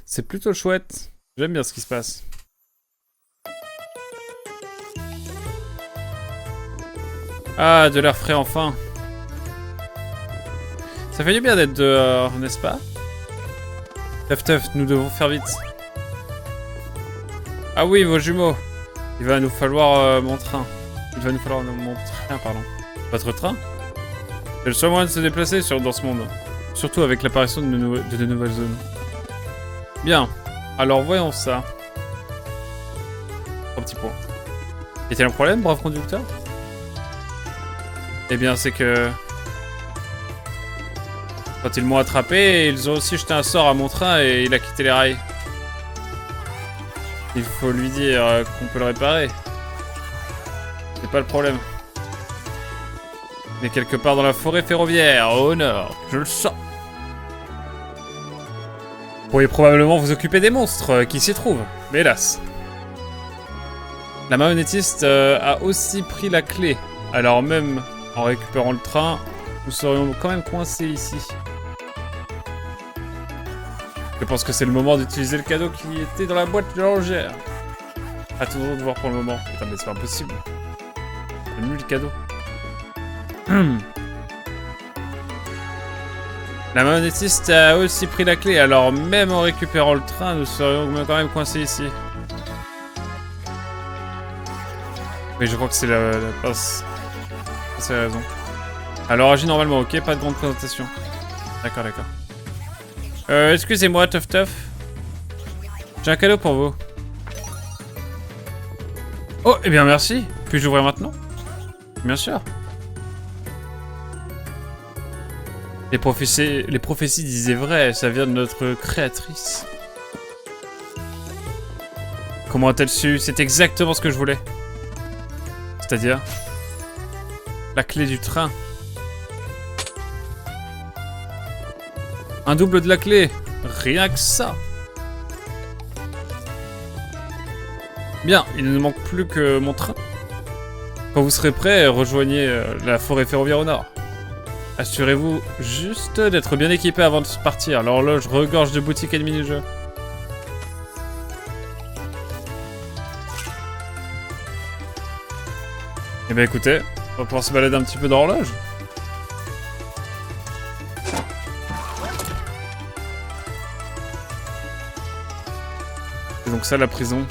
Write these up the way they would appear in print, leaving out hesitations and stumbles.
C'est plutôt chouette. J'aime bien ce qui se passe. Ah, de l'air frais enfin. Ça fait du bien d'être dehors, n'est-ce pas? Teuf, nous devons faire vite. Ah oui, vos jumeaux. Il va nous falloir mon train. Il va nous falloir mon train, pardon. Votre train? C'est le seul moyen de se déplacer dans ce monde. Surtout avec l'apparition de nouvelles zones. Bien. Alors voyons ça. 3 petits points. Y a-t-il un problème, brave conducteur? Eh bien, c'est que... Quand ils m'ont attrapé, ils ont aussi jeté un sort à mon train et il a quitté les rails. Il faut lui dire qu'on peut le réparer. C'est pas le problème. Il est quelque part dans la forêt ferroviaire, au nord. Je le sens. Vous pourriez probablement vous occuper des monstres qui s'y trouvent, mais hélas. La marionnettiste a aussi pris la clé. Alors même en récupérant le train, nous serions quand même coincés ici. Je pense que c'est le moment d'utiliser le cadeau qui était dans la boîte de l'orangère. Attendons de voir pour le moment. Putain, mais c'est pas impossible. C'est nul le cadeau. La marionnettiste a aussi pris la clé, alors même en récupérant le train, nous serions quand même coincés ici. Oui, je crois que c'est la passe. C'est raison. Alors agis normalement, ok? Pas de grande présentation. D'accord. Excusez-moi, Teuf. J'ai un cadeau pour vous. Oh, eh bien merci. Puis-je ouvrir maintenant? Bien sûr. Les prophéties disaient vrai, ça vient de notre créatrice. Comment a-t-elle su? C'est exactement ce que je voulais. C'est-à-dire? La clé du train. Un double de la clé. Rien que ça. Bien, il ne nous manque plus que mon train. Quand vous serez prêt, rejoignez la forêt ferroviaire au nord. Assurez-vous juste d'être bien équipé avant de partir. L'horloge regorge de boutiques et de mini-jeux. Eh bien écoutez, on va pouvoir se balader un petit peu dans l'horloge. C'est donc ça la prison.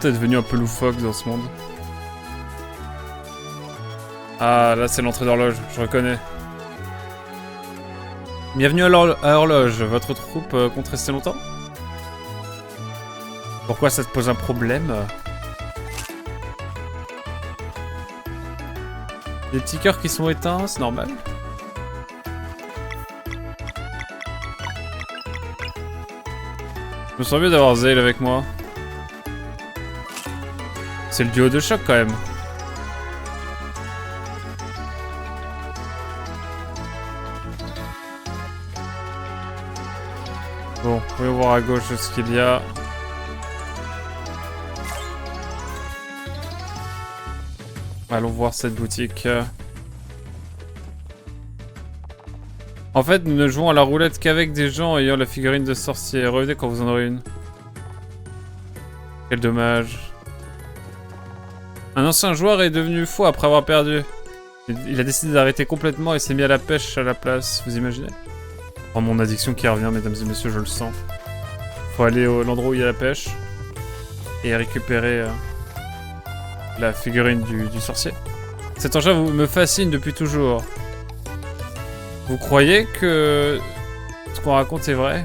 Tout est devenu un peu loufoque dans ce monde. Ah, là c'est l'entrée d'horloge, je reconnais. Bienvenue à Horloge, votre troupe compte rester longtemps? Pourquoi ça te pose un problème? Des petits cœurs qui sont éteints, c'est normal. Je me sens mieux d'avoir Zale avec moi. C'est le duo de choc quand même. Bon, voyons voir à gauche ce qu'il y a. Allons voir cette boutique. En fait, nous ne jouons à la roulette qu'avec des gens ayant la figurine de sorcier. Revenez quand vous en aurez une. Quel dommage. Un ancien joueur est devenu fou après avoir perdu. Il a décidé d'arrêter complètement et s'est mis à la pêche à la place. Vous imaginez? Oh, mon addiction qui revient, mesdames et messieurs, je le sens. Faut aller à l'endroit où il y a la pêche et récupérer la figurine du sorcier. Cet engin me fascine depuis toujours. Vous croyez que ce qu'on raconte est vrai?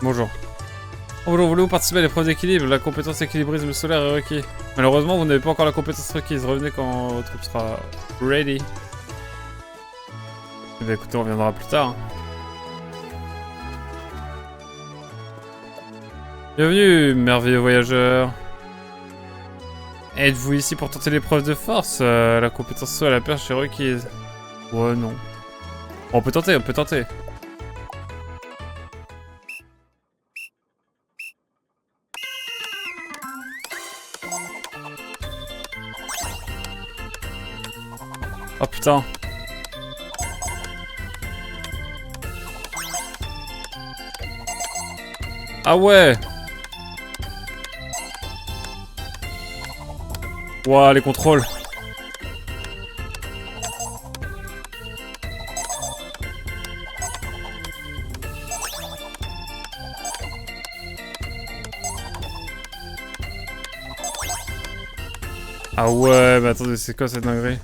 Bonjour. Bonjour, voulez-vous participer à l'épreuve d'équilibre? La compétence équilibrisme solaire est requise. Malheureusement, vous n'avez pas encore la compétence requise. Revenez quand votre troupe sera ready. Eh bien, écoutez, on reviendra plus tard. Bienvenue, merveilleux voyageur. Êtes-vous ici pour tenter l'épreuve de force? La compétence saut à la perche est requise. Ouais, non. On peut tenter, on peut tenter. Oh putain. Ah ouais. Ouah, les contrôles. Ah ouais, mais attendez, c'est quoi cette dinguerie?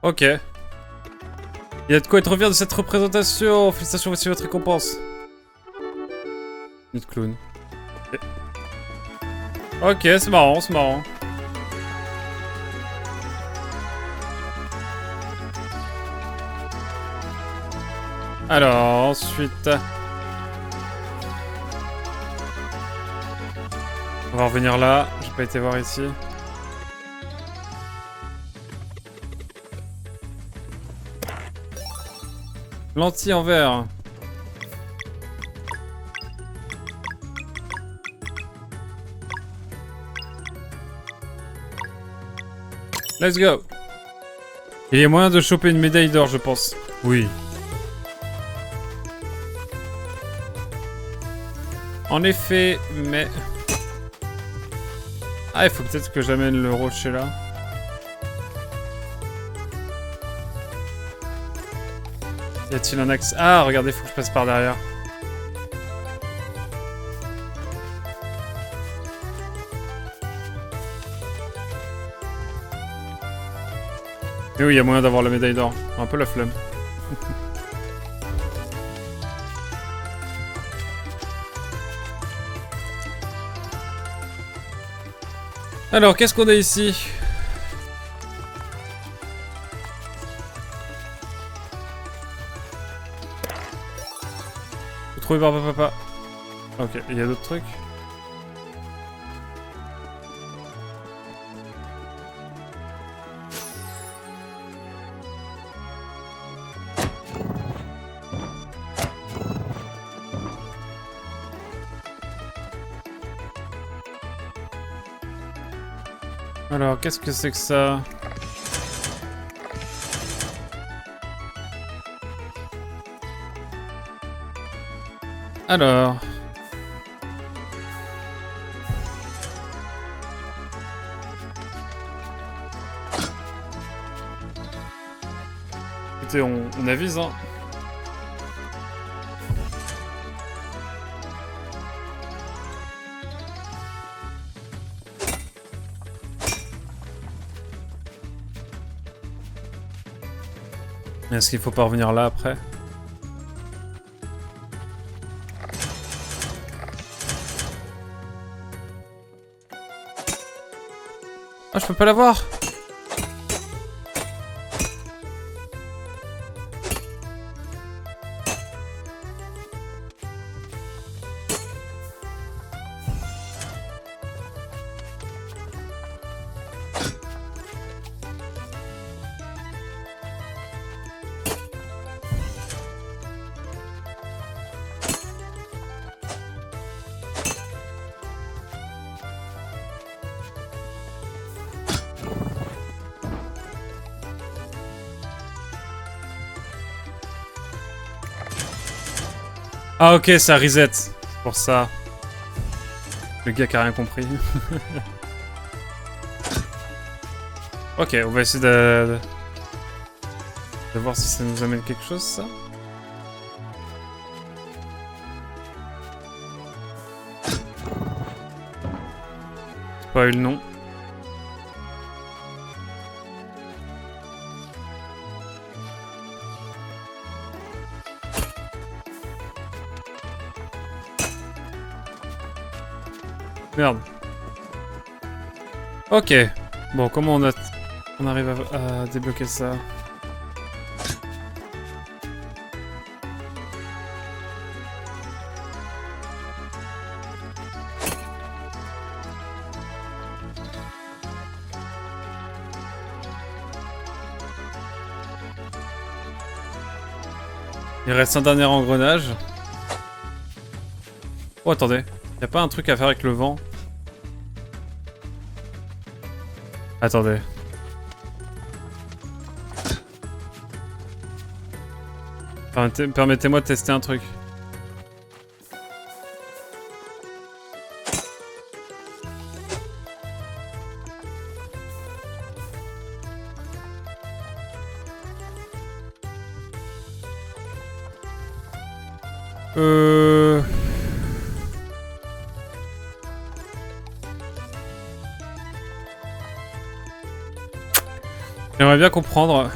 Ok. Il y a de quoi être fier de cette représentation. Félicitations, voici votre récompense. Notre clown. Ok, c'est marrant, c'est marrant. Alors, ensuite... On va revenir là. J'ai pas été voir ici. Lentilles en verre. Let's go. Il y a moyen de choper une médaille d'or, je pense. Oui. En effet, mais... Ah, il faut peut-être que j'amène le rocher là. Y a-t-il un axe? Ah, regardez, faut que je passe par derrière. Mais oui, il y a moyen d'avoir la médaille d'or. Un peu la flemme. Alors, qu'est-ce qu'on a ici? Faut trouver Barba Papa. Ok, il y a d'autres trucs? Alors, qu'est-ce que c'est que ça? Alors... Écoutez, on avise, hein. Est-ce qu'il faut pas revenir là après? Ah, je peux pas l'avoir! Ah ok, ça reset. C'est pour ça. Le gars qui a rien compris. Ok, on va essayer de voir si ça nous amène quelque chose, ça. C'est pas eu le nom. Merde. Ok. Bon, comment on arrive à débloquer ça? Il reste un dernier engrenage. Oh, attendez. Y'a pas un truc à faire avec le vent? Attendez. Permettez-moi de tester un truc. J'aimerais bien comprendre.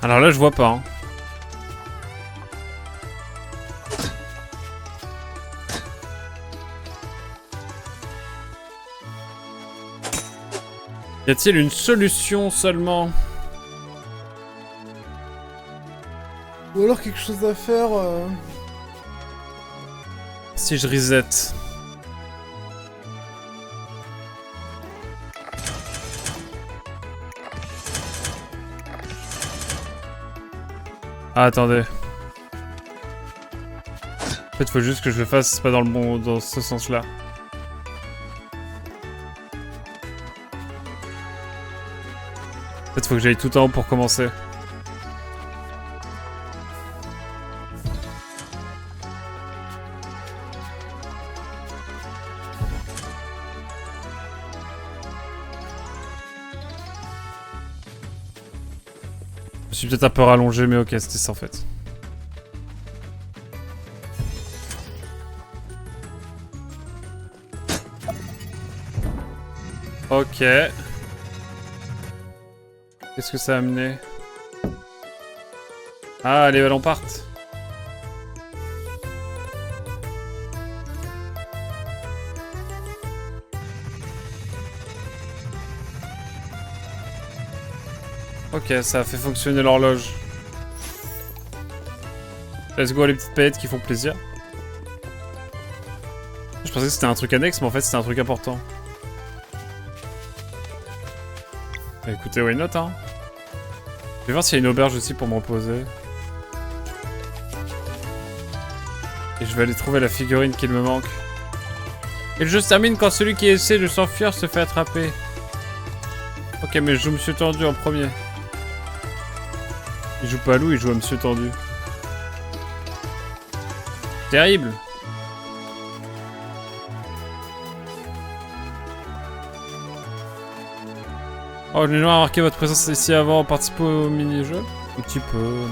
Alors là, je vois pas. Hein. Y a-t-il une solution seulement? Ou alors quelque chose à faire Si je reset. Ah, attendez. En fait, faut juste que je le fasse pas dans ce sens-là. En fait, faut que j'aille tout en haut pour commencer. Je suis peut-être un peu rallongé, mais ok, c'était ça en fait. Ok. Qu'est-ce que ça a amené? Ah, les ballons partent. Ok, ça a fait fonctionner l'horloge. Let's go les petites paillettes qui font plaisir. Je pensais que c'était un truc annexe, mais en fait c'était un truc important. Bah, écoutez, why not, hein. Je vais voir s'il y a une auberge aussi pour me reposer. Et je vais aller trouver la figurine qu'il me manque. Et le jeu se termine quand celui qui essaie de s'enfuir se fait attraper. Ok, mais je joue Monsieur Tendu en premier. Il joue pas à Lou, il joue à Monsieur Tendu. Terrible. Oh, je n'ai jamais remarqué votre présence ici avant, participer au mini-jeu. Un petit peu.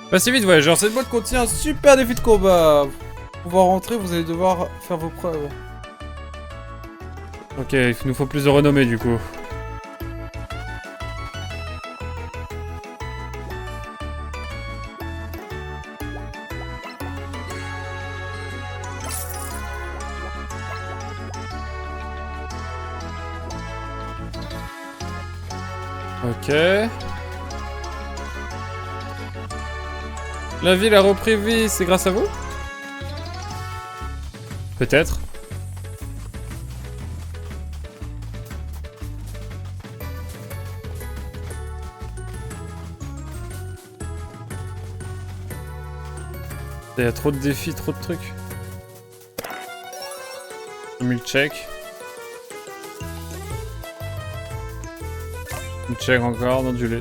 Passez vite, voyageurs, cette boîte contient un super défi de combat. Pour pouvoir rentrer, vous allez devoir faire vos preuves. Ok, il nous faut plus de renommée du coup. Ok. La ville a repris vie, c'est grâce à vous? Peut-être. Il y a trop de défis, trop de trucs. 1000 check. Une check encore, dans du lait.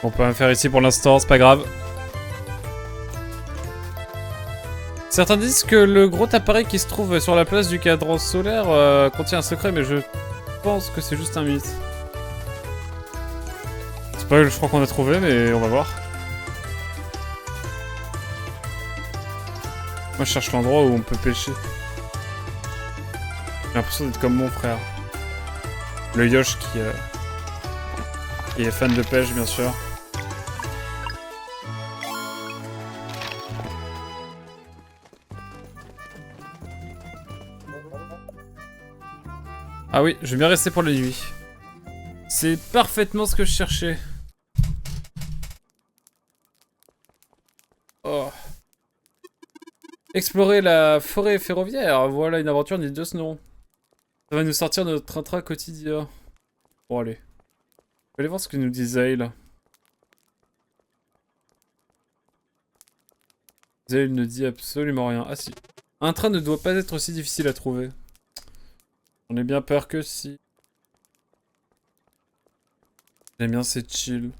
On peut rien faire ici pour l'instant, c'est pas grave. Certains disent que le gros appareil qui se trouve sur la place du cadran solaire contient un secret, mais je pense que c'est juste un mythe. C'est pas, je crois qu'on a trouvé, mais on va voir. Moi je cherche l'endroit où on peut pêcher. J'ai l'impression d'être comme mon frère. Le Yosh qui est fan de pêche, bien sûr. Ah oui, je vais bien rester pour la nuit. C'est parfaitement ce que je cherchais. Oh. Explorer la forêt ferroviaire. Voilà une aventure ni 2 snows. Ça va nous sortir de notre train-train quotidien. Bon, allez. Je vais aller voir ce que nous dit Zale. Zale ne dit absolument rien. Ah si. Un train ne doit pas être aussi difficile à trouver. J'en ai bien peur que si. J'aime bien, c'est chill.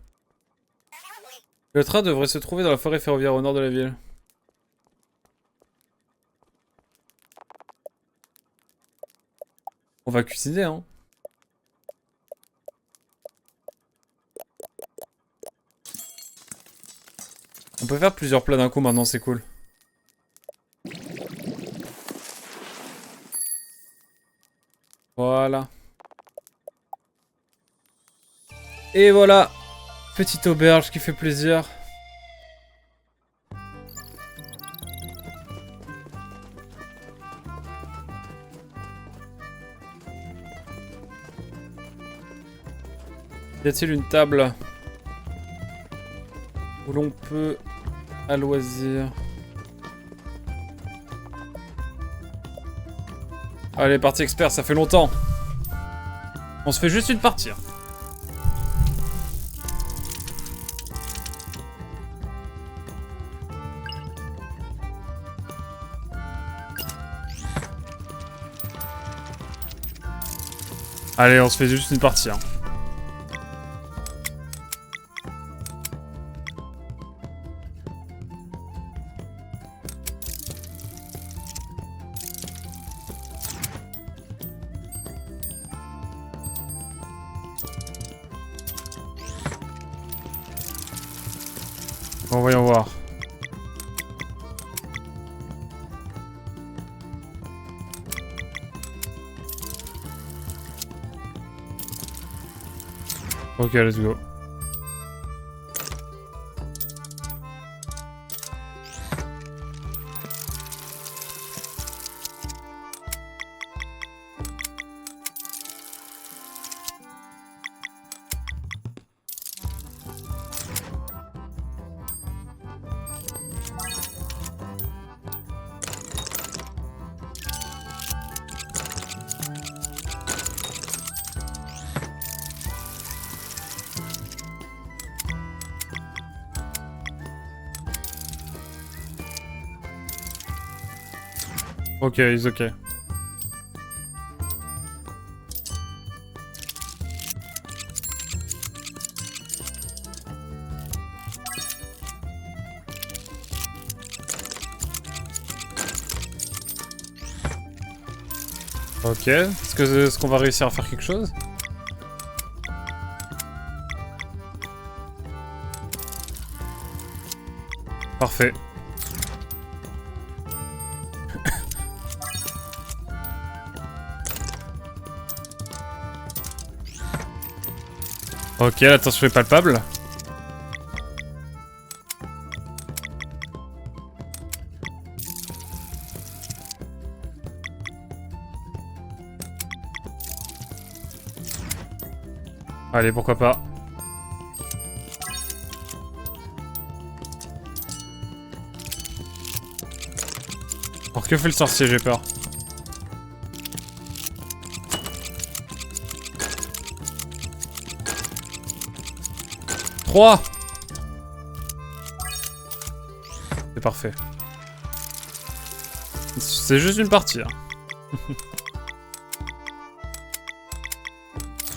Le train devrait se trouver dans la forêt ferroviaire au nord de la ville. On va cuisiner, hein. On peut faire plusieurs plats d'un coup maintenant, c'est cool. Voilà. Et voilà. Petite auberge qui fait plaisir. Y a-t-il une table où l'on peut à loisir? Allez, partie expert, ça fait longtemps. On se fait juste une partie. Allez, on se fait juste une partie. Hein. Bon, voyons voir. Ok, let's go. Ok, he's ok. Ok, est-ce qu'on va réussir à faire quelque chose? Parfait. Ok, la tension est palpable. Allez, pourquoi pas. Alors que fait le sorcier, j'ai peur. 3. C'est parfait. C'est juste une partie. Hein.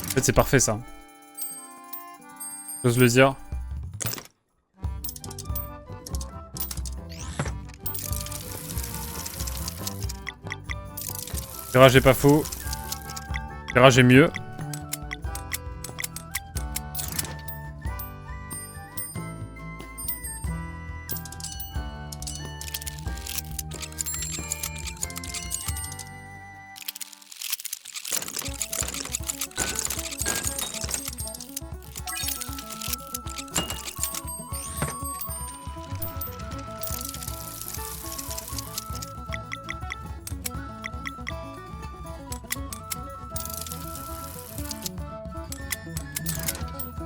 En fait, c'est parfait ça. J'ose le dire. Tirage est pas faux. Tirage est mieux.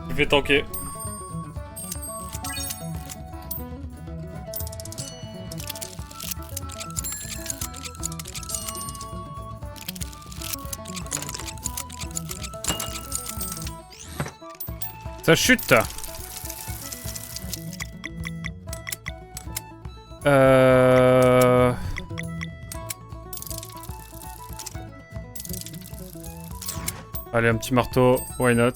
Je vais tanker. Ça chute. Allez, un petit marteau, why not?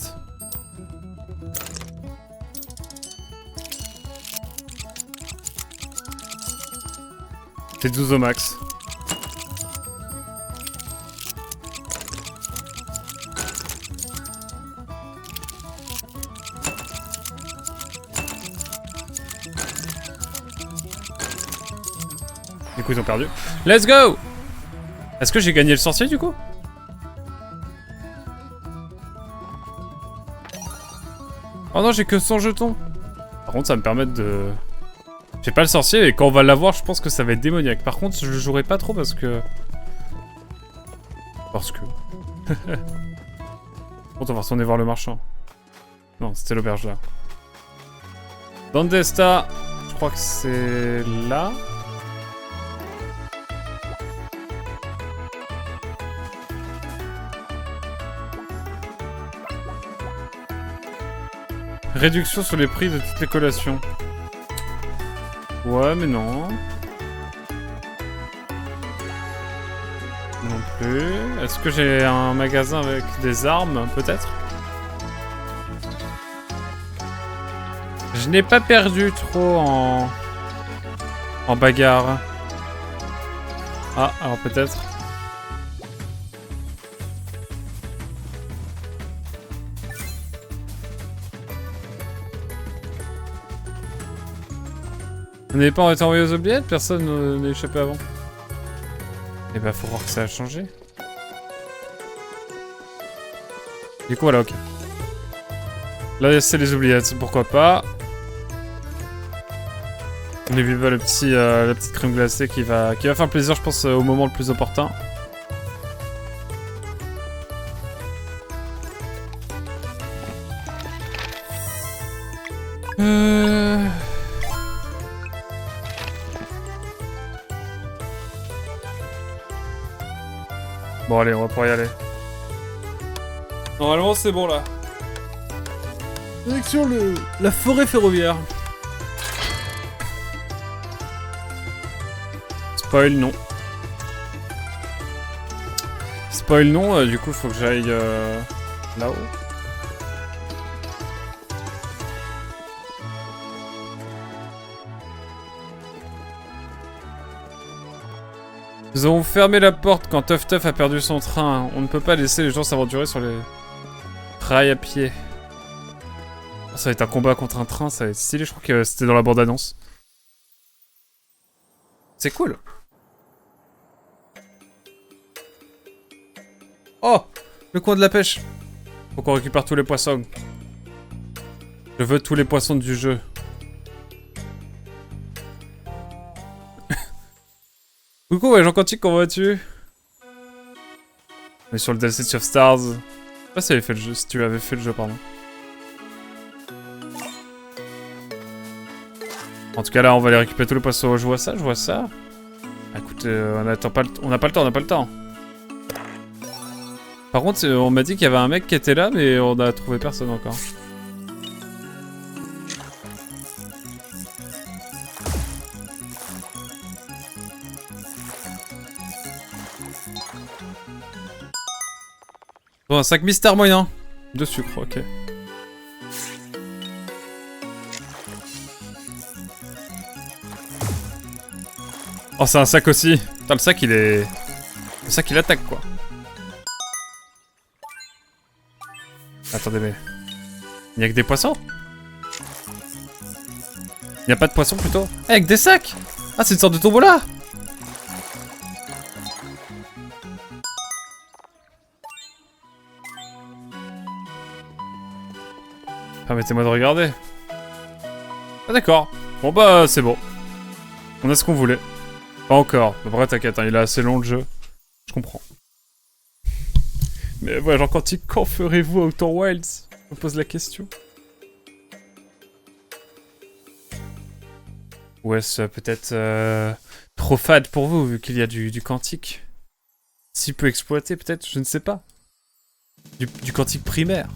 C'est 12 au max. Du coup, ils ont perdu. Let's go! Est-ce que j'ai gagné le sorcier, du coup? Oh non, j'ai que 100 jetons. Par contre, ça va me permettre de... J'ai pas le sorcier et quand on va l'avoir, je pense que ça va être démoniaque. Par contre, je le jouerai pas trop parce que... Bon, on va retourner voir le marchand. Non, c'était l'auberge là. Dandesta, je crois que c'est là. Réduction sur les prix de toutes les collations. Ouais, mais non. Non plus. Est-ce que j'ai un magasin avec des armes, peut-être? Je n'ai pas perdu trop en bagarre. Ah, alors peut-être. On n'avait pas été envoyé aux oubliettes? Personne n'est échappé avant. Eh ben, faut voir que ça a changé. Du coup, voilà, ok. Là, c'est les oubliettes, pourquoi pas. On est la petite crème glacée qui va faire plaisir, je pense, au moment le plus opportun. Bon allez, on va pouvoir y aller. Normalement c'est bon là. Direction la forêt ferroviaire. Spoil non. Spoil non, du coup faut que j'aille là-haut. Nous avons fermé la porte quand Tuff Tuff a perdu son train. On ne peut pas laisser les gens s'aventurer sur les rails à pied. Oh, ça va être un combat contre un train, ça va être stylé. Je crois que c'était dans la bande-annonce. C'est cool. Oh, le coin de la pêche. Faut qu'on récupère tous les poissons. Je veux tous les poissons du jeu. Coucou, ouais, Jean Quantique, comment vas-tu? On est sur le DLC of Stars. Je sais pas si, fait le jeu, si tu avais fait le jeu, pardon. En tout cas, là, on va aller récupérer tous les poissons. Je vois ça, je vois ça. Écoute, on n'a pas le temps. Par contre, on m'a dit qu'il y avait un mec qui était là, mais on a trouvé personne encore. Bon, un sac mystère moyen. De sucre, ok. Oh, c'est un sac aussi. Putain, le sac, il est... Le sac, il attaque, quoi. Attendez, mais... Il n'y a que des poissons? Il n'y a pas de poissons, plutôt? Eh, avec des sacs! Ah, c'est une sorte de tombola! Permettez-moi de regarder. Ah, d'accord. Bon, bah, c'est bon. On a ce qu'on voulait. Pas encore. Après, t'inquiète, hein, il est assez long, le jeu. Je comprends. Mais ouais, genre quantique, quand ferez-vous Outer Wilds? Je me pose la question. Ou est-ce peut-être trop fade pour vous, vu qu'il y a du quantique? Si peu exploité, peut-être, je ne sais pas. Du quantique primaire.